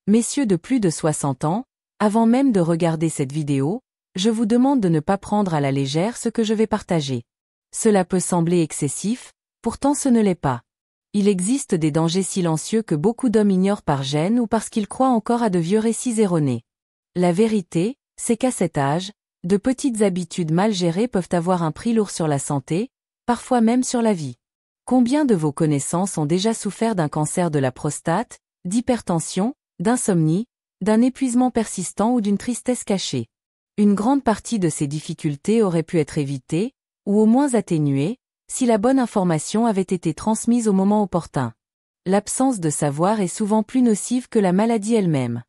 Messieurs de plus de 60 ans, avant même de regarder cette vidéo, je vous demande de ne pas prendre à la légère ce que je vais partager. Cela peut sembler excessif, pourtant ce ne l'est pas. Il existe des dangers silencieux que beaucoup d'hommes ignorent par gêne ou parce qu'ils croient encore à de vieux récits erronés. La vérité, c'est qu'à cet âge, de petites habitudes mal gérées peuvent avoir un prix lourd sur la santé, parfois même sur la vie. Combien de vos connaissances ont déjà souffert d'un cancer de la prostate, d'hypertension, d'insomnie, d'un épuisement persistant ou d'une tristesse cachée? Une grande partie de ces difficultés aurait pu être évitée, ou au moins atténuée, si la bonne information avait été transmise au moment opportun. L'absence de savoir est souvent plus nocive que la maladie elle-même.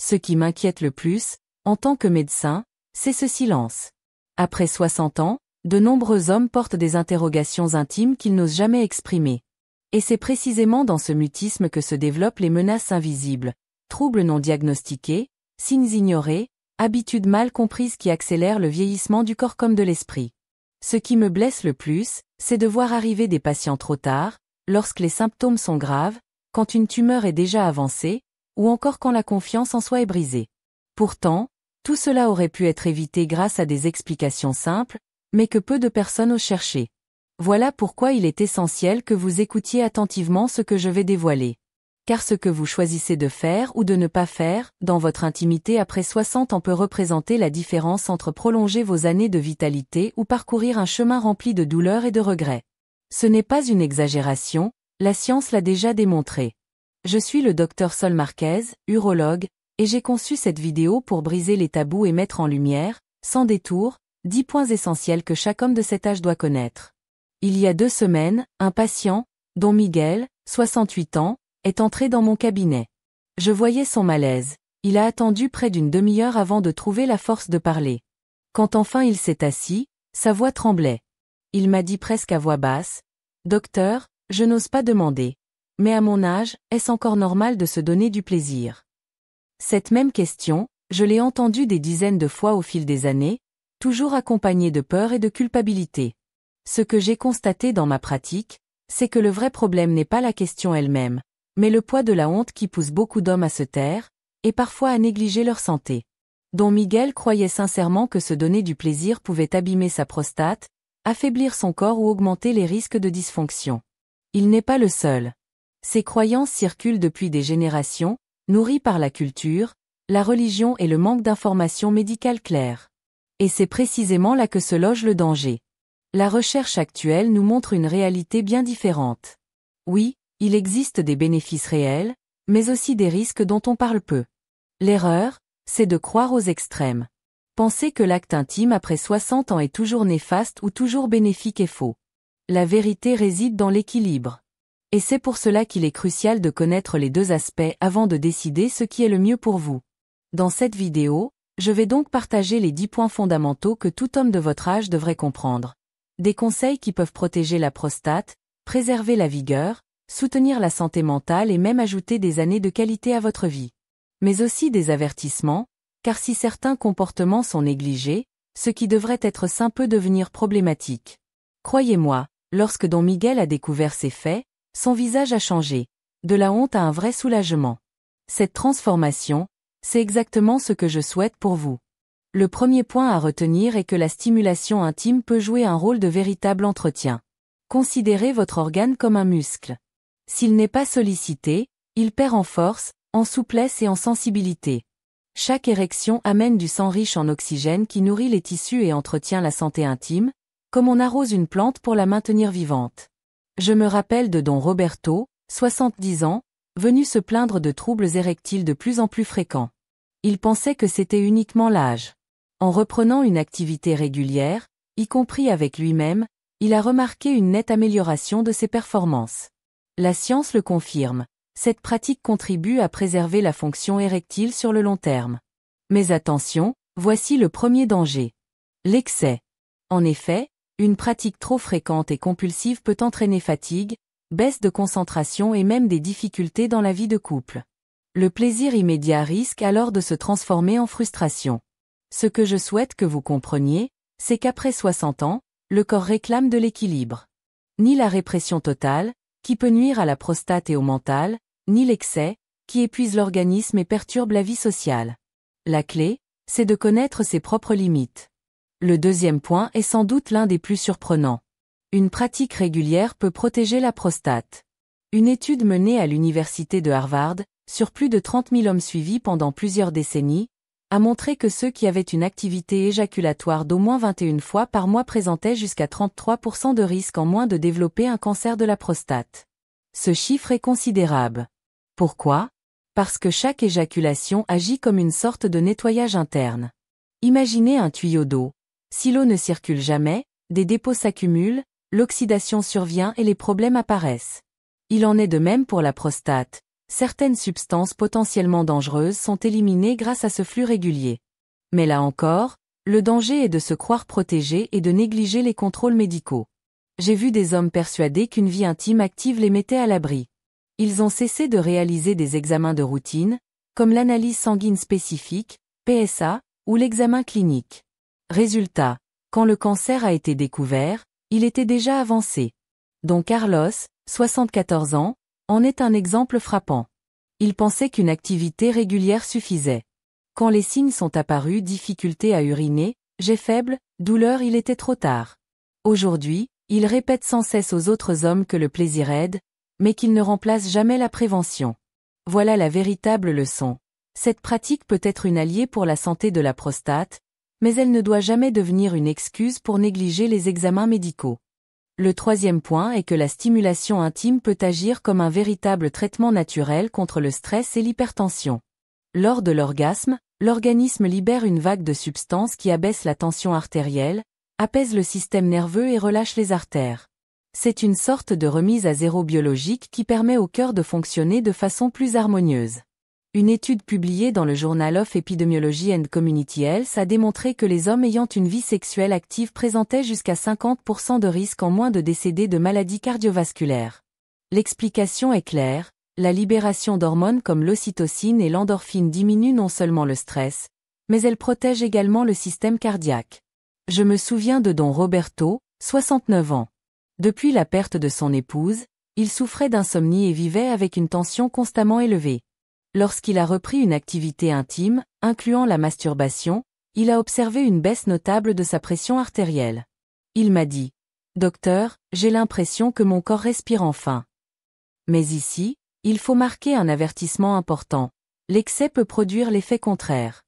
Ce qui m'inquiète le plus, en tant que médecin, c'est ce silence. Après 60 ans, de nombreux hommes portent des interrogations intimes qu'ils n'osent jamais exprimer. Et c'est précisément dans ce mutisme que se développent les menaces invisibles, troubles non diagnostiqués, signes ignorés, habitudes mal comprises qui accélèrent le vieillissement du corps comme de l'esprit. Ce qui me blesse le plus, c'est de voir arriver des patients trop tard, lorsque les symptômes sont graves, quand une tumeur est déjà avancée, ou encore quand la confiance en soi est brisée. Pourtant, tout cela aurait pu être évité grâce à des explications simples, mais que peu de personnes osent chercher. Voilà pourquoi il est essentiel que vous écoutiez attentivement ce que je vais dévoiler. Car ce que vous choisissez de faire ou de ne pas faire, dans votre intimité après 60 ans peut représenter la différence entre prolonger vos années de vitalité ou parcourir un chemin rempli de douleurs et de regrets. Ce n'est pas une exagération, la science l'a déjà démontré. Je suis le Dr Sol Marquez, urologue, et j'ai conçu cette vidéo pour briser les tabous et mettre en lumière, sans détour, 10 points essentiels que chaque homme de cet âge doit connaître. Il y a 2 semaines, un patient, dont Miguel, 68 ans, est entré dans mon cabinet. Je voyais son malaise. Il a attendu près d'une demi-heure avant de trouver la force de parler. Quand enfin il s'est assis, sa voix tremblait. Il m'a dit presque à voix basse, « Docteur, je n'ose pas demander. Mais à mon âge, est-ce encore normal de se donner du plaisir ?» Cette même question, je l'ai entendue des dizaines de fois au fil des années, toujours accompagnée de peur et de culpabilité. Ce que j'ai constaté dans ma pratique, c'est que le vrai problème n'est pas la question elle-même, mais le poids de la honte qui pousse beaucoup d'hommes à se taire, et parfois à négliger leur santé. Don Miguel croyait sincèrement que se donner du plaisir pouvait abîmer sa prostate, affaiblir son corps ou augmenter les risques de dysfonction. Il n'est pas le seul. Ces croyances circulent depuis des générations, nourries par la culture, la religion et le manque d'informations médicales claires. Et c'est précisément là que se loge le danger. La recherche actuelle nous montre une réalité bien différente. Oui, il existe des bénéfices réels, mais aussi des risques dont on parle peu. L'erreur, c'est de croire aux extrêmes. Penser que l'acte intime après 60 ans est toujours néfaste ou toujours bénéfique est faux. La vérité réside dans l'équilibre. Et c'est pour cela qu'il est crucial de connaître les 2 aspects avant de décider ce qui est le mieux pour vous. Dans cette vidéo, je vais donc partager les 10 points fondamentaux que tout homme de votre âge devrait comprendre. Des conseils qui peuvent protéger la prostate, préserver la vigueur, soutenir la santé mentale et même ajouter des années de qualité à votre vie. Mais aussi des avertissements, car si certains comportements sont négligés, ce qui devrait être sain peut devenir problématique. Croyez-moi, lorsque Don Miguel a découvert ces faits, son visage a changé, de la honte à un vrai soulagement. Cette transformation, c'est exactement ce que je souhaite pour vous. Le premier point à retenir est que la stimulation intime peut jouer un rôle de véritable entretien. Considérez votre organe comme un muscle. S'il n'est pas sollicité, il perd en force, en souplesse et en sensibilité. Chaque érection amène du sang riche en oxygène qui nourrit les tissus et entretient la santé intime, comme on arrose une plante pour la maintenir vivante. Je me rappelle de Don Roberto, 70 ans, venu se plaindre de troubles érectiles de plus en plus fréquents. Il pensait que c'était uniquement l'âge. En reprenant une activité régulière, y compris avec lui-même, il a remarqué une nette amélioration de ses performances. La science le confirme. Cette pratique contribue à préserver la fonction érectile sur le long terme. Mais attention, voici le premier danger. L'excès. En effet, une pratique trop fréquente et compulsive peut entraîner fatigue, baisse de concentration et même des difficultés dans la vie de couple. Le plaisir immédiat risque alors de se transformer en frustration. Ce que je souhaite que vous compreniez, c'est qu'après 60 ans, le corps réclame de l'équilibre. Ni la répression totale, qui peut nuire à la prostate et au mental, ni l'excès, qui épuisent l'organisme et perturbent la vie sociale. La clé, c'est de connaître ses propres limites. Le deuxième point est sans doute l'un des plus surprenants. Une pratique régulière peut protéger la prostate. Une étude menée à l'université de Harvard, sur plus de 30 000 hommes suivis pendant plusieurs décennies, a montré que ceux qui avaient une activité éjaculatoire d'au moins 21 fois par mois présentaient jusqu'à 33% de risque en moins de développer un cancer de la prostate. Ce chiffre est considérable. Pourquoi ? Parce que chaque éjaculation agit comme une sorte de nettoyage interne. Imaginez un tuyau d'eau. Si l'eau ne circule jamais, des dépôts s'accumulent, l'oxydation survient et les problèmes apparaissent. Il en est de même pour la prostate. Certaines substances potentiellement dangereuses sont éliminées grâce à ce flux régulier. Mais là encore, le danger est de se croire protégé et de négliger les contrôles médicaux. J'ai vu des hommes persuadés qu'une vie intime active les mettait à l'abri. Ils ont cessé de réaliser des examens de routine, comme l'analyse sanguine spécifique, PSA, ou l'examen clinique. Résultat, quand le cancer a été découvert, il était déjà avancé. Don Carlos, 74 ans, en est un exemple frappant. Il pensait qu'une activité régulière suffisait. Quand les signes sont apparus, difficulté à uriner, jet faible, douleur, il était trop tard. Aujourd'hui, il répète sans cesse aux autres hommes que le plaisir aide, mais qu'il ne remplace jamais la prévention. Voilà la véritable leçon. Cette pratique peut être une alliée pour la santé de la prostate, mais elle ne doit jamais devenir une excuse pour négliger les examens médicaux. Le troisième point est que la stimulation intime peut agir comme un véritable traitement naturel contre le stress et l'hypertension. Lors de l'orgasme, l'organisme libère une vague de substances qui abaisse la tension artérielle, apaise le système nerveux et relâche les artères. C'est une sorte de remise à zéro biologique qui permet au cœur de fonctionner de façon plus harmonieuse. Une étude publiée dans le Journal of Epidemiology and Community Health a démontré que les hommes ayant une vie sexuelle active présentaient jusqu'à 50% de risque en moins de décéder de maladies cardiovasculaires. L'explication est claire, la libération d'hormones comme l'ocytocine et l'endorphine diminue non seulement le stress, mais elle protège également le système cardiaque. Je me souviens de Don Roberto, 69 ans. Depuis la perte de son épouse, il souffrait d'insomnie et vivait avec une tension constamment élevée. Lorsqu'il a repris une activité intime, incluant la masturbation, il a observé une baisse notable de sa pression artérielle. Il m'a dit : « Docteur, j'ai l'impression que mon corps respire enfin. » Mais ici, il faut marquer un avertissement important. L'excès peut produire l'effet contraire.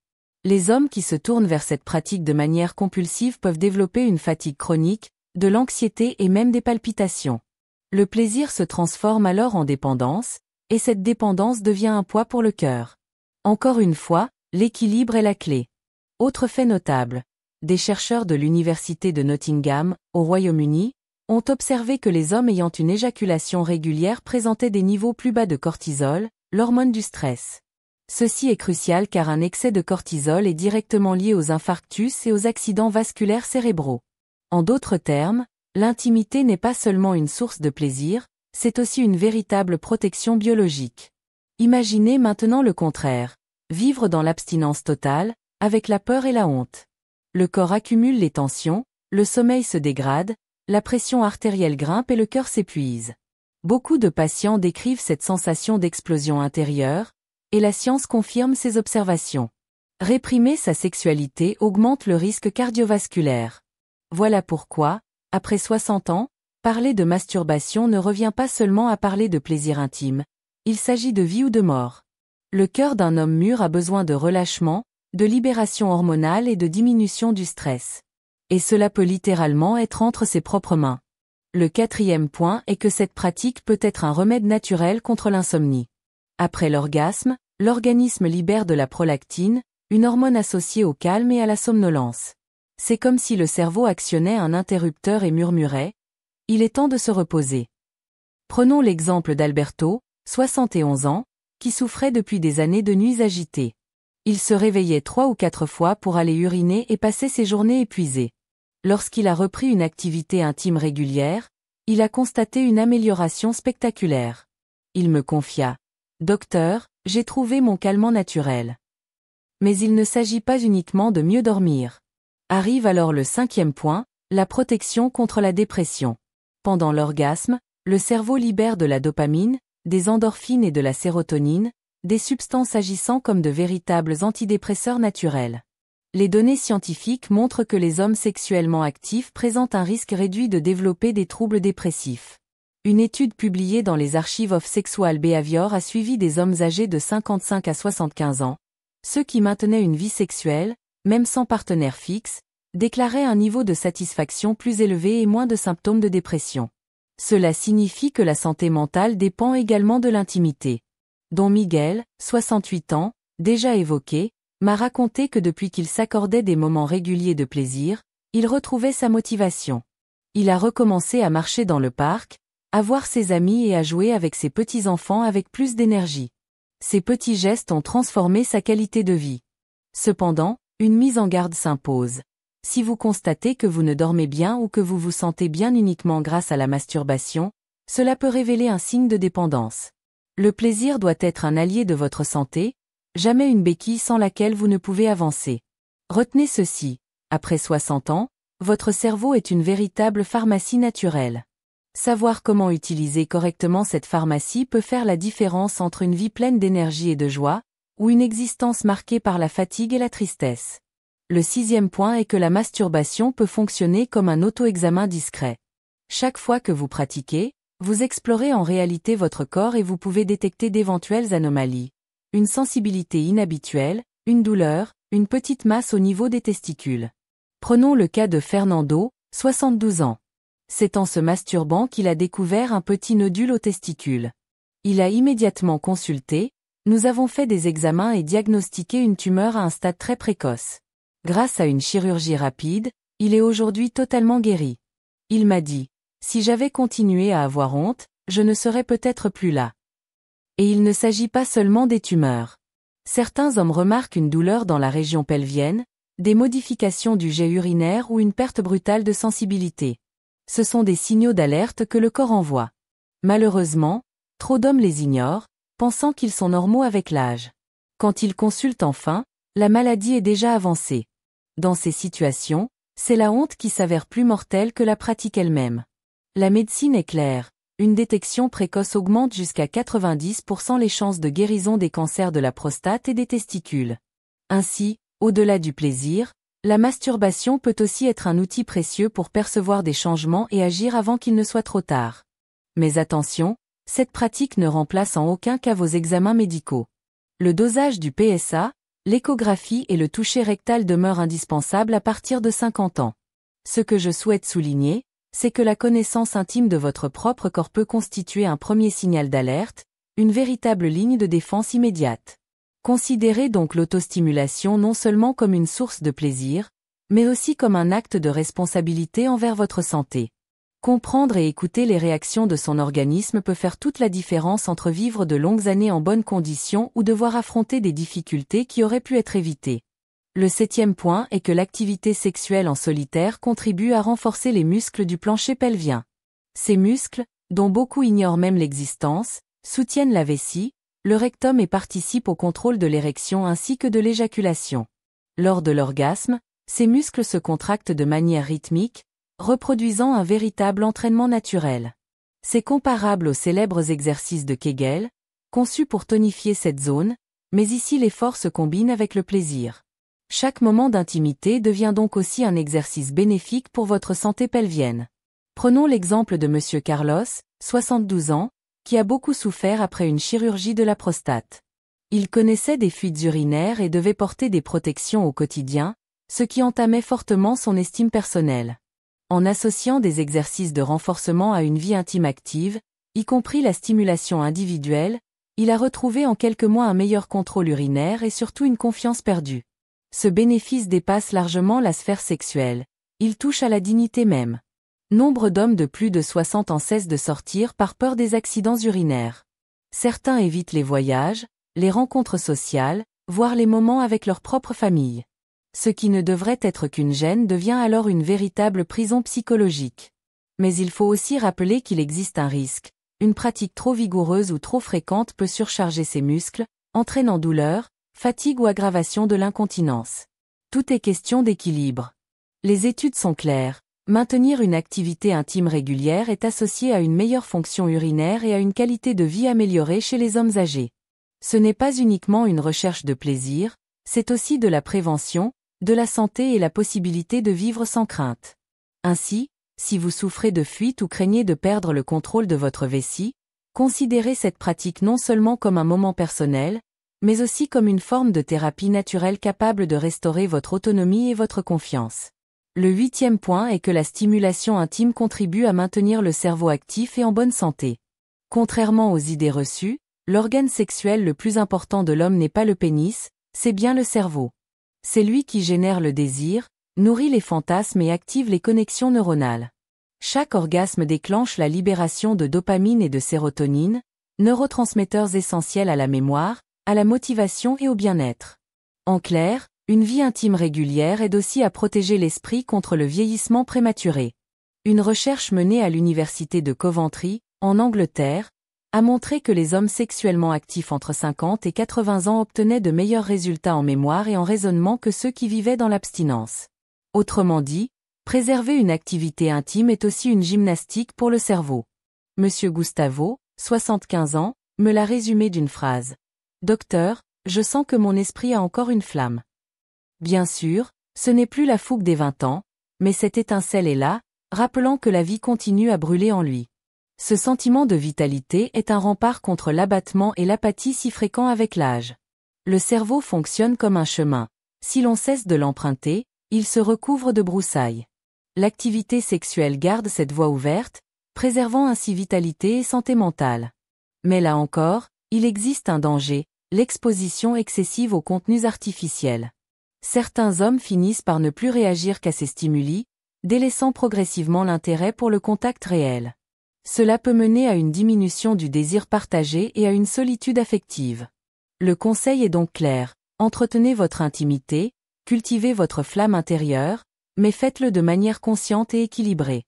Les hommes qui se tournent vers cette pratique de manière compulsive peuvent développer une fatigue chronique, de l'anxiété et même des palpitations. Le plaisir se transforme alors en dépendance, et cette dépendance devient un poids pour le cœur. Encore une fois, l'équilibre est la clé. Autre fait notable, des chercheurs de l'université de Nottingham, au Royaume-Uni, ont observé que les hommes ayant une éjaculation régulière présentaient des niveaux plus bas de cortisol, l'hormone du stress. Ceci est crucial car un excès de cortisol est directement lié aux infarctus et aux accidents vasculaires cérébraux. En d'autres termes, l'intimité n'est pas seulement une source de plaisir, c'est aussi une véritable protection biologique. Imaginez maintenant le contraire, vivre dans l'abstinence totale, avec la peur et la honte. Le corps accumule les tensions, le sommeil se dégrade, la pression artérielle grimpe et le cœur s'épuise. Beaucoup de patients décrivent cette sensation d'explosion intérieure, et la science confirme ces observations. Réprimer sa sexualité augmente le risque cardiovasculaire. Voilà pourquoi, après 60 ans, parler de masturbation ne revient pas seulement à parler de plaisir intime, il s'agit de vie ou de mort. Le cœur d'un homme mûr a besoin de relâchement, de libération hormonale et de diminution du stress. Et cela peut littéralement être entre ses propres mains. Le quatrième point est que cette pratique peut être un remède naturel contre l'insomnie. Après l'orgasme, l'organisme libère de la prolactine, une hormone associée au calme et à la somnolence. C'est comme si le cerveau actionnait un interrupteur et murmurait « Il est temps de se reposer ». Prenons l'exemple d'Alberto, 71 ans, qui souffrait depuis des années de nuits agitées. Il se réveillait 3 ou 4 fois pour aller uriner et passait ses journées épuisées. Lorsqu'il a repris une activité intime régulière, il a constaté une amélioration spectaculaire. Il me confia « Docteur, j'ai trouvé mon calmant naturel. » Mais il ne s'agit pas uniquement de mieux dormir. Arrive alors le 5e point, la protection contre la dépression. Pendant l'orgasme, le cerveau libère de la dopamine, des endorphines et de la sérotonine, des substances agissant comme de véritables antidépresseurs naturels. Les données scientifiques montrent que les hommes sexuellement actifs présentent un risque réduit de développer des troubles dépressifs. Une étude publiée dans les Archives of Sexual Behavior a suivi des hommes âgés de 55 à 75 ans. Ceux qui maintenaient une vie sexuelle, même sans partenaire fixe, déclaraient un niveau de satisfaction plus élevé et moins de symptômes de dépression. Cela signifie que la santé mentale dépend également de l'intimité. Don Miguel, 68 ans, déjà évoqué, m'a raconté que depuis qu'il s'accordait des moments réguliers de plaisir, il retrouvait sa motivation. Il a recommencé à marcher dans le parc, à voir ses amis et à jouer avec ses petits-enfants avec plus d'énergie. Ces petits gestes ont transformé sa qualité de vie. Cependant, une mise en garde s'impose. Si vous constatez que vous ne dormez bien ou que vous vous sentez bien uniquement grâce à la masturbation, cela peut révéler un signe de dépendance. Le plaisir doit être un allié de votre santé, jamais une béquille sans laquelle vous ne pouvez avancer. Retenez ceci, après 60 ans, votre cerveau est une véritable pharmacie naturelle. Savoir comment utiliser correctement cette pharmacie peut faire la différence entre une vie pleine d'énergie et de joie, ou une existence marquée par la fatigue et la tristesse. Le 6e point est que la masturbation peut fonctionner comme un auto-examen discret. Chaque fois que vous pratiquez, vous explorez en réalité votre corps et vous pouvez détecter d'éventuelles anomalies. Une sensibilité inhabituelle, une douleur, une petite masse au niveau des testicules. Prenons le cas de Fernando, 72 ans. C'est en se masturbant qu'il a découvert un petit nodule au testicule. Il a immédiatement consulté, nous avons fait des examens et diagnostiqué une tumeur à un stade très précoce. Grâce à une chirurgie rapide, il est aujourd'hui totalement guéri. Il m'a dit, si j'avais continué à avoir honte, je ne serais peut-être plus là. Et il ne s'agit pas seulement des tumeurs. Certains hommes remarquent une douleur dans la région pelvienne, des modifications du jet urinaire ou une perte brutale de sensibilité. Ce sont des signaux d'alerte que le corps envoie. Malheureusement, trop d'hommes les ignorent, pensant qu'ils sont normaux avec l'âge. Quand ils consultent enfin, la maladie est déjà avancée. Dans ces situations, c'est la honte qui s'avère plus mortelle que la pratique elle-même. La médecine est claire. Une détection précoce augmente jusqu'à 90% les chances de guérison des cancers de la prostate et des testicules. Ainsi, au-delà du plaisir, la masturbation peut aussi être un outil précieux pour percevoir des changements et agir avant qu'il ne soit trop tard. Mais attention, cette pratique ne remplace en aucun cas vos examens médicaux. Le dosage du PSA, l'échographie et le toucher rectal demeurent indispensables à partir de 50 ans. Ce que je souhaite souligner, c'est que la connaissance intime de votre propre corps peut constituer un premier signal d'alerte, une véritable ligne de défense immédiate. Considérez donc l'autostimulation non seulement comme une source de plaisir, mais aussi comme un acte de responsabilité envers votre santé. Comprendre et écouter les réactions de son organisme peut faire toute la différence entre vivre de longues années en bonnes conditions ou devoir affronter des difficultés qui auraient pu être évitées. Le 7e point est que l'activité sexuelle en solitaire contribue à renforcer les muscles du plancher pelvien. Ces muscles, dont beaucoup ignorent même l'existence, soutiennent la vessie, le rectum et participent au contrôle de l'érection ainsi que de l'éjaculation. Lors de l'orgasme, ces muscles se contractent de manière rythmique, reproduisant un véritable entraînement naturel. C'est comparable aux célèbres exercices de Kegel, conçus pour tonifier cette zone, mais ici l'effort se combine avec le plaisir. Chaque moment d'intimité devient donc aussi un exercice bénéfique pour votre santé pelvienne. Prenons l'exemple de Monsieur Carlos, 72 ans, qui a beaucoup souffert après une chirurgie de la prostate. Il connaissait des fuites urinaires et devait porter des protections au quotidien, ce qui entamait fortement son estime personnelle. En associant des exercices de renforcement à une vie intime active, y compris la stimulation individuelle, il a retrouvé en quelques mois un meilleur contrôle urinaire et surtout une confiance perdue. Ce bénéfice dépasse largement la sphère sexuelle. Il touche à la dignité même. Nombre d'hommes de plus de 60 ans cessent de sortir par peur des accidents urinaires. Certains évitent les voyages, les rencontres sociales, voire les moments avec leur propre famille. Ce qui ne devrait être qu'une gêne devient alors une véritable prison psychologique. Mais il faut aussi rappeler qu'il existe un risque. Une pratique trop vigoureuse ou trop fréquente peut surcharger ses muscles, entraînant douleur, fatigue ou aggravation de l'incontinence. Tout est question d'équilibre. Les études sont claires. Maintenir une activité intime régulière est associé à une meilleure fonction urinaire et à une qualité de vie améliorée chez les hommes âgés. Ce n'est pas uniquement une recherche de plaisir, c'est aussi de la prévention, de la santé et la possibilité de vivre sans crainte. Ainsi, si vous souffrez de fuite ou craignez de perdre le contrôle de votre vessie, considérez cette pratique non seulement comme un moment personnel, mais aussi comme une forme de thérapie naturelle capable de restaurer votre autonomie et votre confiance. Le 8e point est que la stimulation intime contribue à maintenir le cerveau actif et en bonne santé. Contrairement aux idées reçues, l'organe sexuel le plus important de l'homme n'est pas le pénis, c'est bien le cerveau. C'est lui qui génère le désir, nourrit les fantasmes et active les connexions neuronales. Chaque orgasme déclenche la libération de dopamine et de sérotonine, neurotransmetteurs essentiels à la mémoire, à la motivation et au bien-être. En clair, une vie intime régulière aide aussi à protéger l'esprit contre le vieillissement prématuré. Une recherche menée à l'université de Coventry, en Angleterre, a montré que les hommes sexuellement actifs entre 50 et 80 ans obtenaient de meilleurs résultats en mémoire et en raisonnement que ceux qui vivaient dans l'abstinence. Autrement dit, préserver une activité intime est aussi une gymnastique pour le cerveau. Monsieur Gustavo, 75 ans, me l'a résumé d'une phrase. Docteur, je sens que mon esprit a encore une flamme. Bien sûr, ce n'est plus la fougue des 20 ans, mais cette étincelle est là, rappelant que la vie continue à brûler en lui. Ce sentiment de vitalité est un rempart contre l'abattement et l'apathie si fréquents avec l'âge. Le cerveau fonctionne comme un chemin. Si l'on cesse de l'emprunter, il se recouvre de broussailles. L'activité sexuelle garde cette voie ouverte, préservant ainsi vitalité et santé mentale. Mais là encore, il existe un danger, l'exposition excessive aux contenus artificiels. Certains hommes finissent par ne plus réagir qu'à ces stimuli, délaissant progressivement l'intérêt pour le contact réel. Cela peut mener à une diminution du désir partagé et à une solitude affective. Le conseil est donc clair, entretenez votre intimité, cultivez votre flamme intérieure, mais faites-le de manière consciente et équilibrée.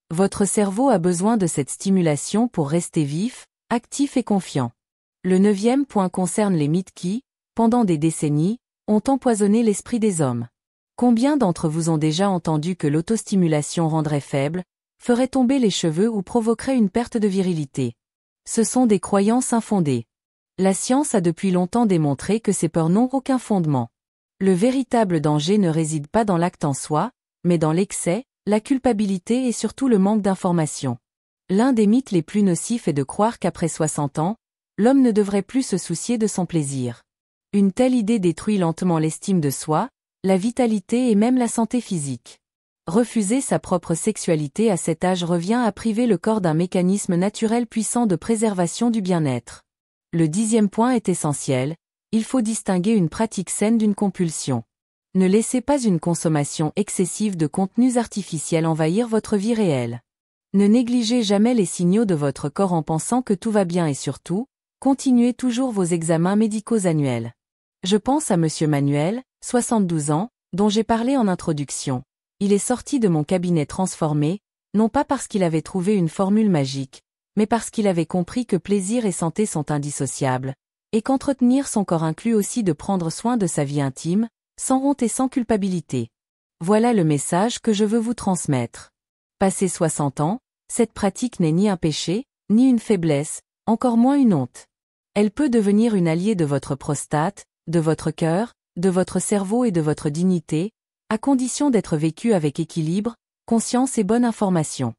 Votre cerveau a besoin de cette stimulation pour rester vif, actif et confiant. Le 9e point concerne les mythes qui, pendant des décennies, ont empoisonné l'esprit des hommes. Combien d'entre vous ont déjà entendu que l'autostimulation rendrait faible, ferait tomber les cheveux ou provoquerait une perte de virilité? Ce sont des croyances infondées. La science a depuis longtemps démontré que ces peurs n'ont aucun fondement. Le véritable danger ne réside pas dans l'acte en soi, mais dans l'excès, la culpabilité et surtout le manque d'information. L'un des mythes les plus nocifs est de croire qu'après 60 ans, l'homme ne devrait plus se soucier de son plaisir. Une telle idée détruit lentement l'estime de soi, la vitalité et même la santé physique. Refuser sa propre sexualité à cet âge revient à priver le corps d'un mécanisme naturel puissant de préservation du bien-être. Le 10e point est essentiel, il faut distinguer une pratique saine d'une compulsion. Ne laissez pas une consommation excessive de contenus artificiels envahir votre vie réelle. Ne négligez jamais les signaux de votre corps en pensant que tout va bien et surtout, continuez toujours vos examens médicaux annuels. Je pense à Monsieur Manuel, 72 ans, dont j'ai parlé en introduction. Il est sorti de mon cabinet transformé, non pas parce qu'il avait trouvé une formule magique, mais parce qu'il avait compris que plaisir et santé sont indissociables, et qu'entretenir son corps inclut aussi de prendre soin de sa vie intime, sans honte et sans culpabilité. Voilà le message que je veux vous transmettre. Passé 60 ans, cette pratique n'est ni un péché, ni une faiblesse, encore moins une honte. Elle peut devenir une alliée de votre prostate, de votre cœur, de votre cerveau et de votre dignité, à condition d'être vécue avec équilibre, conscience et bonne information.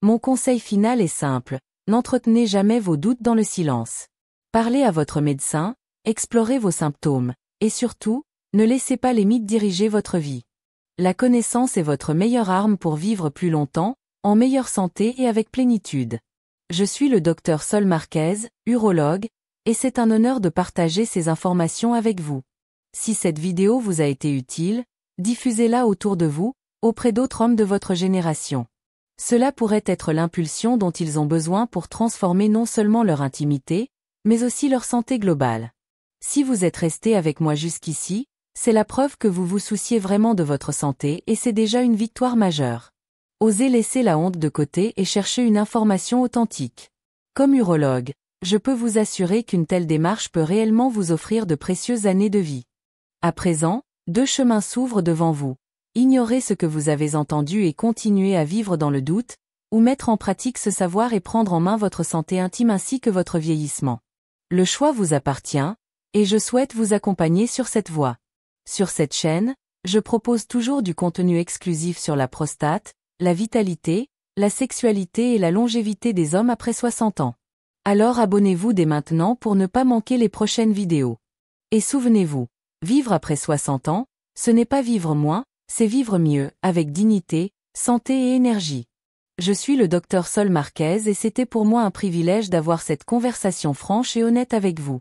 Mon conseil final est simple, n'entretenez jamais vos doutes dans le silence. Parlez à votre médecin, explorez vos symptômes, et surtout, ne laissez pas les mythes diriger votre vie. La connaissance est votre meilleure arme pour vivre plus longtemps, en meilleure santé et avec plénitude. Je suis le docteur Sol Marquez, urologue, et c'est un honneur de partager ces informations avec vous. Si cette vidéo vous a été utile, diffusez-la autour de vous, auprès d'autres hommes de votre génération. Cela pourrait être l'impulsion dont ils ont besoin pour transformer non seulement leur intimité, mais aussi leur santé globale. Si vous êtes resté avec moi jusqu'ici, c'est la preuve que vous vous souciez vraiment de votre santé et c'est déjà une victoire majeure. Osez laisser la honte de côté et chercher une information authentique. Comme urologue, je peux vous assurer qu'une telle démarche peut réellement vous offrir de précieuses années de vie. À présent, 2 chemins s'ouvrent devant vous. Ignorer ce que vous avez entendu et continuer à vivre dans le doute, ou mettre en pratique ce savoir et prendre en main votre santé intime ainsi que votre vieillissement. Le choix vous appartient, Et je souhaite vous accompagner sur cette voie. Sur cette chaîne, je propose toujours du contenu exclusif sur la prostate, la vitalité, la sexualité et la longévité des hommes après 60 ans. Alors abonnez-vous dès maintenant pour ne pas manquer les prochaines vidéos. Et souvenez-vous, vivre après 60 ans, ce n'est pas vivre moins, c'est vivre mieux, avec dignité, santé et énergie. Je suis le Dr Sol Marquez et c'était pour moi un privilège d'avoir cette conversation franche et honnête avec vous.